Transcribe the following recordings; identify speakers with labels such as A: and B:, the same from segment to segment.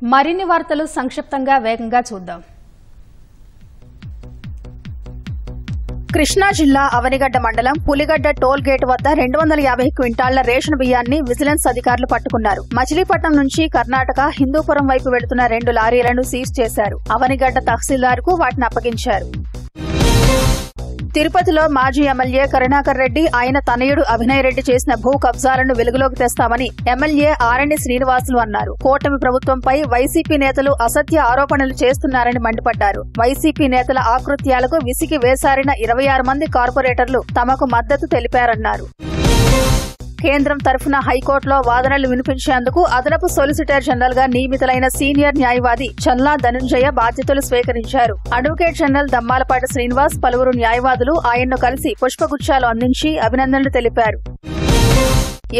A: మరిన్ని వార్తలు సంక్షిప్తంగా వేగంగా చూద్దాం.
B: కృష్ణా జిల్లా అవనిగడ్డ మండలం పులిగడ్డ టోల్ గేట్ వద్ద 250 క్వింటాళ్ల రేషన్ బియ్యాన్ని విజిలెన్స్ అధికారులు పట్టుకున్నారు. మచిలీపట్నం నుంచి కర్ణాటక హిందూపురం వైపు వెళుతున్న 2 లారీలను సీజ్ చేశారు. అవనిగడ్డ తహసీల్దార్కు వాటిని అప్పగించారు. తిరుపతిలో మాజీ ఎమ్మెల్యే కరుణాకర్ రెడ్డి, ఆయన తనయుడు అభినయ్ రెడ్డి చేసిన భూ కబ్జాలను వెలుగులోకి తెస్తామని ఎమ్మెల్యే ఆరణి శ్రీనివాసులు అన్నారు. కూటమి ప్రభుత్వంపై వైసీపీ నేతలు అసత్య ఆరోపణలు చేస్తున్నారని మండిపడ్డారు. వైసీపీ నేతల ఆకృత్యాలకు విసిగి వేసారిన 26 మంది కార్పొరేటర్లు తమకు మద్దతు తెలిపారన్నారు. కేంద్రం తరఫున హైకోర్టులో వాదనలు వినిపించేందుకు అదనపు సొలిసిటర్ జనరల్ గా నియమితులైన సీనియర్ న్యాయవాది చల్లా ధనుంజయ బాధ్యతలు స్వీకరించారు. అడ్వకేట్ జనరల్ దమ్మాలపాటి శ్రీనివాస్, పలువురు న్యాయవాదులు ఆయన్ను కలిసి పుష్పగుచ్చాలు అందించి అభినందనలు తెలిపారు.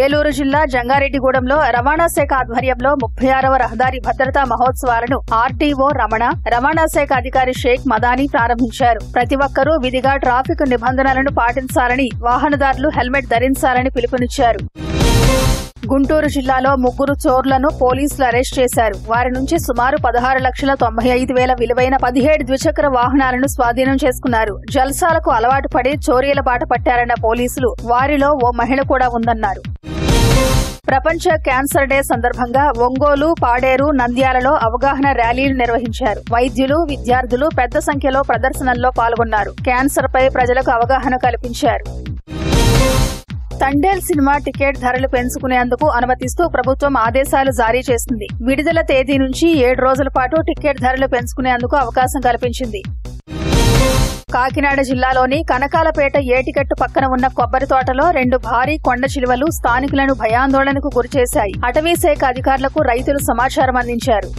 B: ఏలూరు జిల్లా జంగారెడ్డిగూడెంలో రవాణా శాఖ ఆధ్వర్యంలో 36వ రహదారి భద్రతా మహోత్సవాలను ఆర్టీఓ రమణ, రవాణా శాఖ అధికారి షేక్ మదానీ ప్రారంభించారు. ప్రతి ఒక్కరూ విధిగా ట్రాఫిక్ నిబంధనలను పాటించాలని, వాహనదారులు హెల్మెట్ ధరించాలని పిలుపునిచ్చారు. గుంటూరు జిల్లాలో 3 చోర్లను పోలీసులు అరెస్ట్ చేశారు. వారి నుంచి సుమారు 16,95,000 విలువైన 17 ద్విచక్ర వాహనాలను స్వాధీనం చేసుకున్నారు. జల్సాలకు అలవాటు పడి చోరీల బాట పట్టారన్న పోలీసులు వారిలో ఓ మహిళ కూడా ఉందన్నారు. ప్రపంచ క్యాన్సర్ డే సందర్భంగా ఒంగోలు, పాడేరు, నంద్యాలలో అవగాహన ర్యాలీలు నిర్వహించారు. వైద్యులు, విద్యార్థులు పెద్ద సంఖ్యలో ప్రదర్శనల్లో పాల్గొన్నారు. క్యాన్సర్ పై ప్రజలకు అవగాహన కల్పించారు. తండేల్ సినిమా టికెట్ ధరలు పెంచుకునేందుకు అనుమతిస్తూ ప్రభుత్వం ఆదేశాలు జారీ చేసింది. విడుదల తేదీ నుంచి 7 రోజుల పాటు టికెట్ ధరలు పెంచుకునేందుకు అవకాశం కల్పించింది. కాకినాడ జిల్లాలోని కనకాలపేట ఏటిగట్టు పక్కన ఉన్న కొబ్బరి తోటలో 2 భారీ కొండ చిలువలు స్థానికులను భయాందోళనకు గురిచేశాయి. అటవీ శాఖ అధికారులకు రైతులు సమాచారం అందించారు.